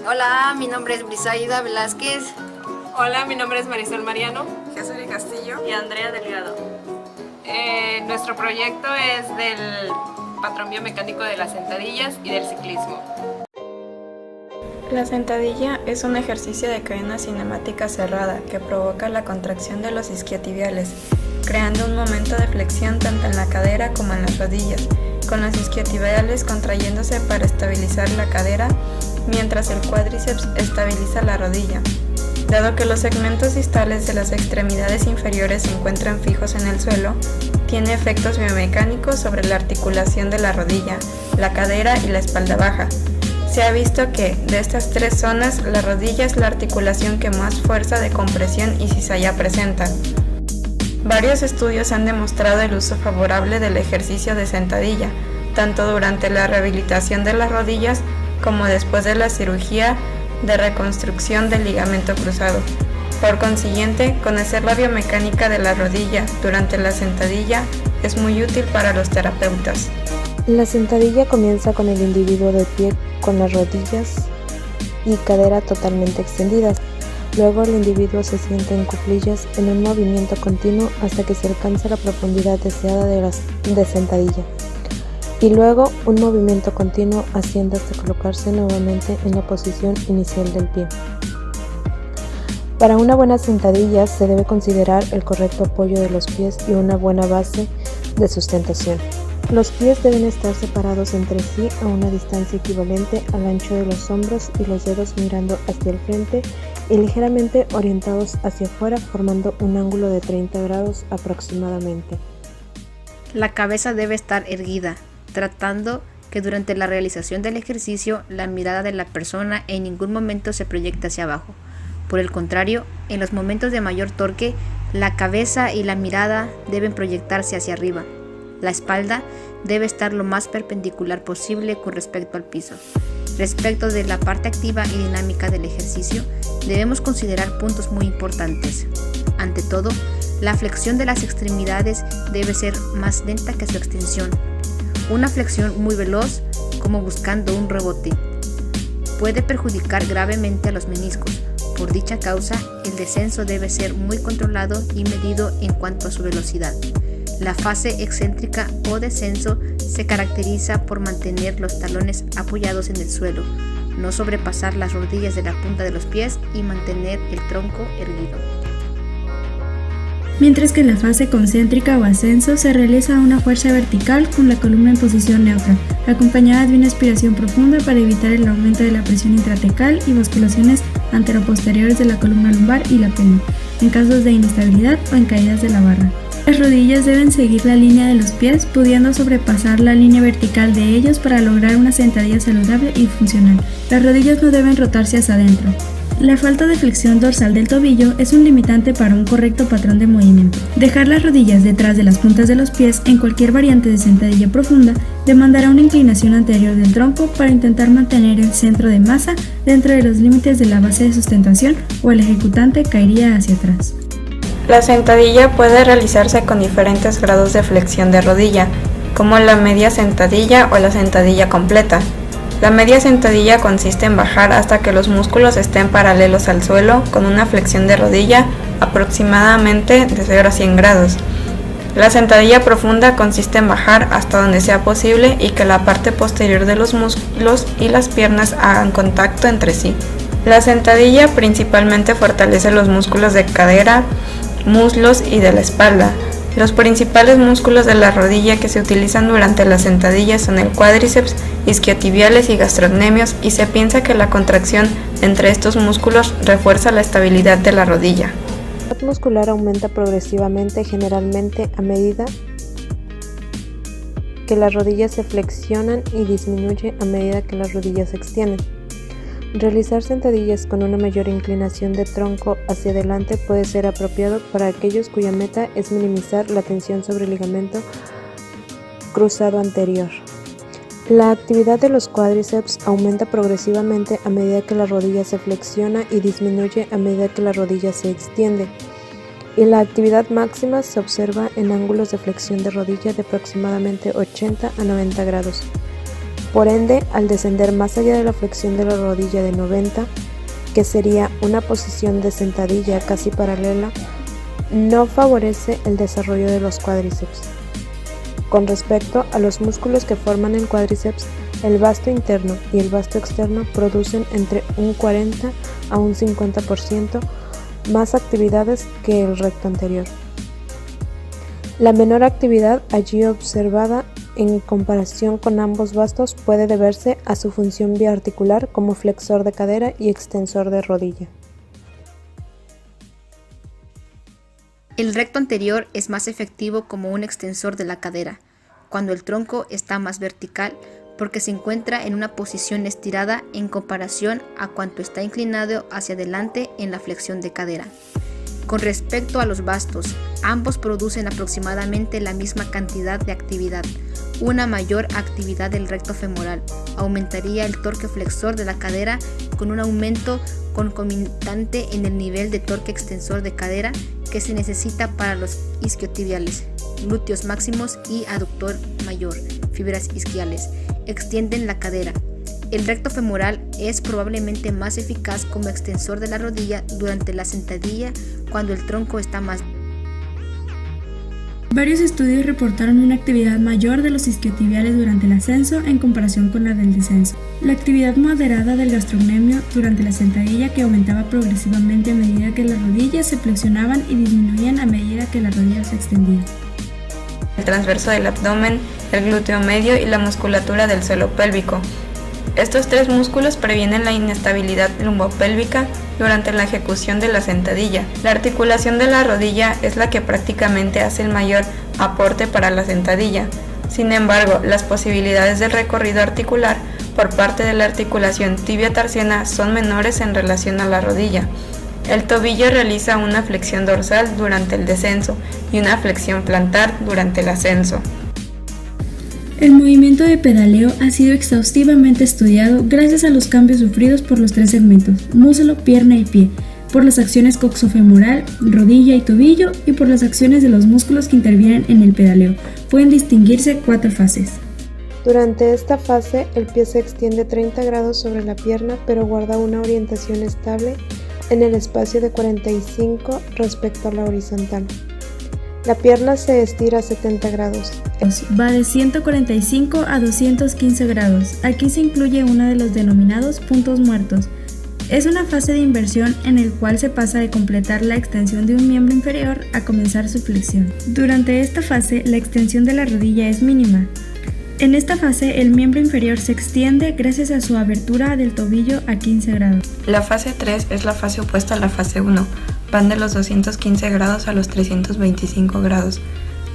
Hola, mi nombre es Brisaida Velázquez. Hola, mi nombre es Marisol Mariano. Jesús Castillo y Andrea Delgado. Nuestro proyecto es del patrón biomecánico de las sentadillas y del ciclismo. La sentadilla es un ejercicio de cadena cinemática cerrada que provoca la contracción de los isquiotibiales, creando un momento de flexión tanto en la cadera como en las rodillas, con los isquiotibiales contrayéndose para estabilizar la cadera, mientras el cuádriceps estabiliza la rodilla. Dado que los segmentos distales de las extremidades inferiores se encuentran fijos en el suelo, tiene efectos biomecánicos sobre la articulación de la rodilla, la cadera y la espalda baja. Se ha visto que, de estas tres zonas, la rodilla es la articulación que más fuerza de compresión y cizalla presenta. Varios estudios han demostrado el uso favorable del ejercicio de sentadilla, tanto durante la rehabilitación de las rodillas como después de la cirugía de reconstrucción del ligamento cruzado. Por consiguiente, conocer la biomecánica de la rodilla durante la sentadilla es muy útil para los terapeutas. La sentadilla comienza con el individuo de pie con las rodillas y cadera totalmente extendidas. Luego el individuo se sienta en cuclillas en un movimiento continuo hasta que se alcanza la profundidad deseada de sentadilla. Y luego un movimiento continuo asciende hasta colocarse nuevamente en la posición inicial del pie. Para una buena sentadilla se debe considerar el correcto apoyo de los pies y una buena base de sustentación. Los pies deben estar separados entre sí a una distancia equivalente al ancho de los hombros y los dedos mirando hacia el frente y ligeramente orientados hacia afuera, formando un ángulo de 30 grados aproximadamente. La cabeza debe estar erguida, tratando que durante la realización del ejercicio la mirada de la persona en ningún momento se proyecte hacia abajo. Por el contrario, en los momentos de mayor torque, la cabeza y la mirada deben proyectarse hacia arriba. La espalda debe estar lo más perpendicular posible con respecto al piso. Respecto de la parte activa y dinámica del ejercicio, debemos considerar puntos muy importantes. Ante todo, la flexión de las extremidades debe ser más lenta que su extensión. Una flexión muy veloz, como buscando un rebote, puede perjudicar gravemente a los meniscos. Por dicha causa, el descenso debe ser muy controlado y medido en cuanto a su velocidad. La fase excéntrica o descenso se caracteriza por mantener los talones apoyados en el suelo, no sobrepasar las rodillas de la punta de los pies y mantener el tronco erguido. Mientras que la fase concéntrica o ascenso se realiza a una fuerza vertical con la columna en posición neutra, acompañada de una expiración profunda para evitar el aumento de la presión intratecal y basculaciones anteroposteriores de la columna lumbar y la pelvis, en casos de inestabilidad o en caídas de la barra. Las rodillas deben seguir la línea de los pies, pudiendo sobrepasar la línea vertical de ellos para lograr una sentadilla saludable y funcional. Las rodillas no deben rotarse hacia adentro. La falta de flexión dorsal del tobillo es un limitante para un correcto patrón de movimiento. Dejar las rodillas detrás de las puntas de los pies en cualquier variante de sentadilla profunda demandará una inclinación anterior del tronco para intentar mantener el centro de masa dentro de los límites de la base de sustentación, o el ejecutante caería hacia atrás. La sentadilla puede realizarse con diferentes grados de flexión de rodilla, como la media sentadilla o la sentadilla completa. La media sentadilla consiste en bajar hasta que los músculos estén paralelos al suelo con una flexión de rodilla aproximadamente de 0 a 100 grados. La sentadilla profunda consiste en bajar hasta donde sea posible y que la parte posterior de los músculos y las piernas hagan contacto entre sí. La sentadilla principalmente fortalece los músculos de cadera, muslos y de la espalda. Los principales músculos de la rodilla que se utilizan durante la sentadilla son el cuádriceps, isquiotibiales y gastrocnemios, y se piensa que la contracción entre estos músculos refuerza la estabilidad de la rodilla. La unidad muscular aumenta progresivamente, generalmente a medida que las rodillas se flexionan, y disminuye a medida que las rodillas se extienden. Realizar sentadillas con una mayor inclinación de tronco hacia adelante puede ser apropiado para aquellos cuya meta es minimizar la tensión sobre el ligamento cruzado anterior. La actividad de los cuádriceps aumenta progresivamente a medida que la rodilla se flexiona y disminuye a medida que la rodilla se extiende. Y la actividad máxima se observa en ángulos de flexión de rodilla de aproximadamente 80 a 90 grados. Por ende, al descender más allá de la flexión de la rodilla de 90, que sería una posición de sentadilla casi paralela, no favorece el desarrollo de los cuádriceps. Con respecto a los músculos que forman el cuádriceps, el vasto interno y el vasto externo producen entre un 40 a un 50% más actividades que el recto anterior. La menor actividad allí observada en comparación con ambos vastos puede deberse a su función biarticular como flexor de cadera y extensor de rodilla. El recto anterior es más efectivo como un extensor de la cadera, cuando el tronco está más vertical, porque se encuentra en una posición estirada en comparación a cuanto está inclinado hacia adelante en la flexión de cadera. Con respecto a los vastos, ambos producen aproximadamente la misma cantidad de actividad. Una mayor actividad del recto femoral aumentaría el torque flexor de la cadera con un aumento concomitante en el nivel de torque extensor de cadera que se necesita para los isquiotibiales, glúteos máximos y aductor mayor, fibras isquiales. Extienden la cadera. El recto femoral es probablemente más eficaz como extensor de la rodilla durante la sentadilla cuando el tronco está más. Varios estudios reportaron una actividad mayor de los isquiotibiales durante el ascenso en comparación con la del descenso. La actividad moderada del gastrocnemio durante la sentadilla que aumentaba progresivamente a medida que las rodillas se flexionaban y disminuían a medida que las rodillas se extendían. El transverso del abdomen, el glúteo medio y la musculatura del suelo pélvico. Estos tres músculos previenen la inestabilidad lumbopélvica durante la ejecución de la sentadilla. La articulación de la rodilla es la que prácticamente hace el mayor aporte para la sentadilla. Sin embargo, las posibilidades de recorrido articular por parte de la articulación tibio-tarsiana son menores en relación a la rodilla. El tobillo realiza una flexión dorsal durante el descenso y una flexión plantar durante el ascenso. El movimiento de pedaleo ha sido exhaustivamente estudiado gracias a los cambios sufridos por los tres segmentos, muslo, pierna y pie, por las acciones coxofemoral, rodilla y tobillo y por las acciones de los músculos que intervienen en el pedaleo. Pueden distinguirse 4 fases. Durante esta fase, el pie se extiende 30 grados sobre la pierna, pero guarda una orientación estable en el espacio de 45 respecto a la horizontal. La pierna se estira a 70 grados. Va de 145 a 215 grados. Aquí se incluye uno de los denominados puntos muertos. Es una fase de inversión en el cual se pasa de completar la extensión de un miembro inferior a comenzar su flexión. Durante esta fase, la extensión de la rodilla es mínima. En esta fase, el miembro inferior se extiende gracias a su abertura del tobillo a 15 grados. La fase 3 es la fase opuesta a la fase 1. Van de los 215 grados a los 325 grados.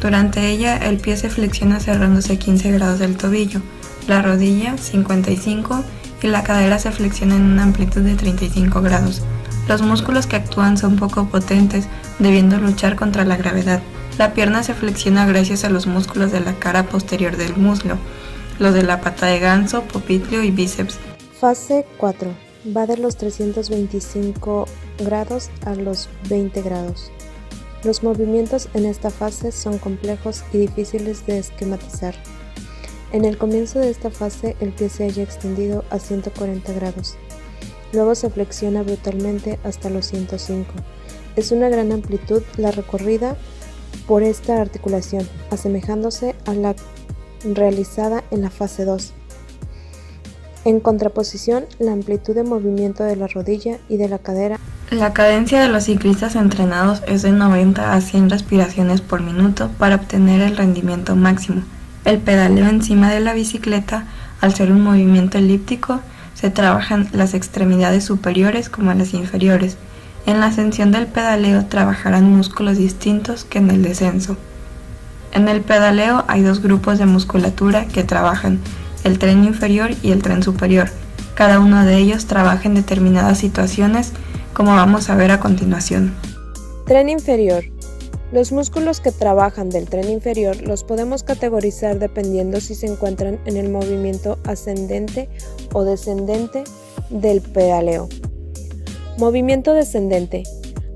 Durante ella, el pie se flexiona cerrándose 15 grados del tobillo, la rodilla 55 y la cadera se flexiona en una amplitud de 35 grados. Los músculos que actúan son poco potentes, debiendo luchar contra la gravedad. La pierna se flexiona gracias a los músculos de la cara posterior del muslo, los de la pata de ganso, popliteo y bíceps. Fase 4. Va de los 325 grados a los 20 grados. Los movimientos en esta fase son complejos y difíciles de esquematizar. En el comienzo de esta fase, el pie se halla extendido a 140 grados. Luego se flexiona brutalmente hasta los 105. Es una gran amplitud la recorrida por esta articulación, asemejándose a la realizada en la fase 2. En contraposición, la amplitud de movimiento de la rodilla y de la cadera. La cadencia de los ciclistas entrenados es de 90 a 100 respiraciones por minuto para obtener el rendimiento máximo. El pedaleo encima de la bicicleta, al ser un movimiento elíptico, se trabajan las extremidades superiores como las inferiores. En la ascensión del pedaleo trabajarán músculos distintos que en el descenso. En el pedaleo hay 2 grupos de musculatura que trabajan, el tren inferior y el tren superior. Cada uno de ellos trabaja en determinadas situaciones, como vamos a ver a continuación. Tren inferior. Los músculos que trabajan del tren inferior los podemos categorizar dependiendo si se encuentran en el movimiento ascendente o descendente del pedaleo. Movimiento descendente.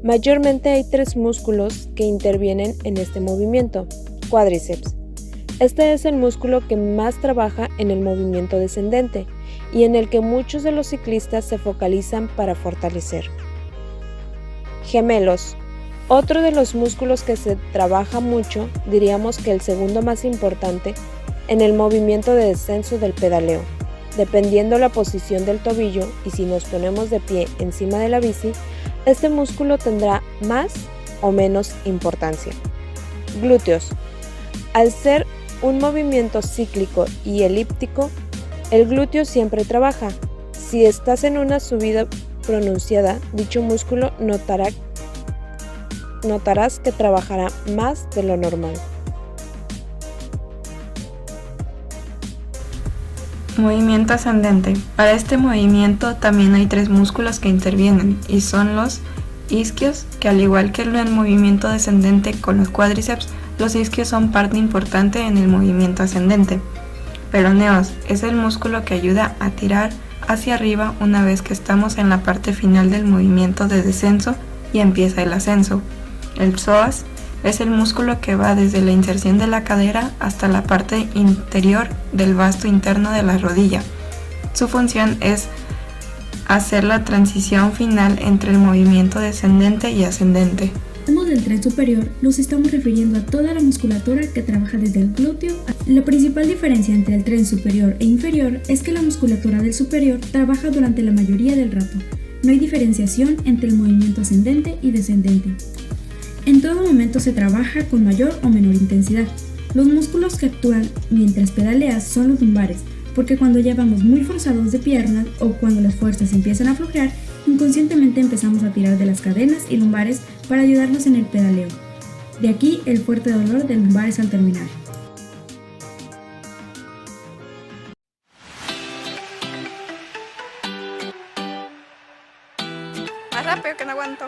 Mayormente hay 3 músculos que intervienen en este movimiento. Cuádriceps. Este es el músculo que más trabaja en el movimiento descendente y en el que muchos de los ciclistas se focalizan para fortalecer. Gemelos. Otro de los músculos que se trabaja mucho, diríamos que el segundo más importante, en el movimiento de descenso del pedaleo. Dependiendo la posición del tobillo y si nos ponemos de pie encima de la bici, este músculo tendrá más o menos importancia. Glúteos. Al ser un movimiento cíclico y elíptico, el glúteo siempre trabaja. Si estás en una subida pronunciada, dicho músculo notarás que trabajará más de lo normal. Movimiento ascendente. Para este movimiento también hay 3 músculos que intervienen y son los isquios, que al igual que el movimiento descendente con los cuádriceps, los isquios son parte importante en el movimiento ascendente. Peroneos es el músculo que ayuda a tirar hacia arriba una vez que estamos en la parte final del movimiento de descenso y empieza el ascenso. El psoas es el músculo que va desde la inserción de la cadera hasta la parte interior del vasto interno de la rodilla. Su función es hacer la transición final entre el movimiento descendente y ascendente. Cuando hablamos del tren superior, nos estamos refiriendo a toda la musculatura que trabaja desde el glúteo. La principal diferencia entre el tren superior e inferior es que la musculatura del superior trabaja durante la mayoría del rato. No hay diferenciación entre el movimiento ascendente y descendente. En todo momento se trabaja con mayor o menor intensidad. Los músculos que actúan mientras pedaleas son los lumbares, porque cuando ya vamos muy forzados de piernas o cuando las fuerzas empiezan a aflojar, inconscientemente empezamos a tirar de las cadenas y lumbares para ayudarnos en el pedaleo. De aquí el fuerte dolor de lumbares al terminar. Más rápido que no aguanto.